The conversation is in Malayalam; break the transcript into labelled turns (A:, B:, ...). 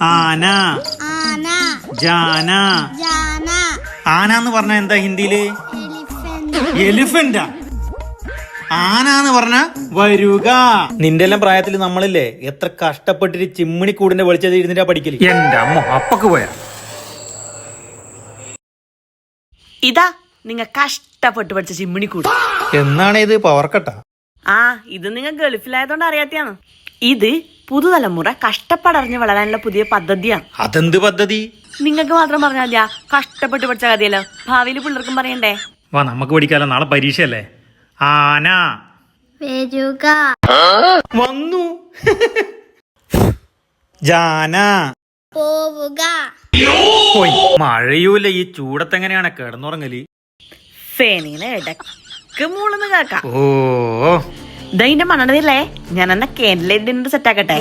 A: ആന,
B: ആന,
A: ജാന.
B: ജാന,
A: ആന എന്ന് പറഞ്ഞ എന്താ ഹിന്ദിയില്?
B: എലിഫന്റ്,
A: എലിഫന്റാ. ആന എന്ന് പറഞ്ഞ വരുക. നിന്റെ എല്ലാം പ്രായത്തിൽ നമ്മളില്ലേ എത്ര കഷ്ടപ്പെട്ടിട്ട് ചിമ്മിണിക്കൂടിന്റെ വെളിച്ചത് ഇരുന്നിട്ടാ പഠിക്കല്.
C: എന്റെ അമ്മ അപ്പൊക്ക് പോയാ.
D: ഇതാ നിങ്ങ കഷ്ടപ്പെട്ട് പഠിച്ച ചിമ്മിണിക്കൂട്.
A: എന്നാണ് ഇത് പവർ കട്ടാ?
D: ആ ഇത് നിങ്ങൾ ഗൾഫിലായതുകൊണ്ട് അറിയാത്തയാണ്. ഇത് പുതുതലമുറ കഷ്ടപ്പാടറിഞ്ഞ് വളരാനുള്ള പുതിയ പദ്ധതിയാണ്.
A: അതെന്ത് പദ്ധതി?
D: നിങ്ങൾക്ക് മാത്രം പറഞ്ഞാൽ മതിയാ കഷ്ടപ്പെട്ട് പഠിച്ച കഥയല്ലോ, ഭാവിയിൽ പിള്ളേർക്കും പറയണ്ടേ.
C: വാ നമുക്ക് പഠിക്കാലോ, നാളെ പരീക്ഷയല്ലേ. ആന
B: വരുക,
A: വന്നു. ജാന
B: പോവുക,
C: പോയി. മഴയൂല, ഈ ചൂടത്തെങ്ങനെയാണ് കിടന്നുറങ്ങല്?
D: ഫേനിങ്ങനെ ഇടക്ക് മൂളന്ന് കേക്കാം.
C: ഓ
D: ഇതതിന്റെ മണടില്ലേ, ഞാൻ എന്നാ കേൻഡിൽ ഡിന്നർ സെറ്റ് ആക്കട്ടെ.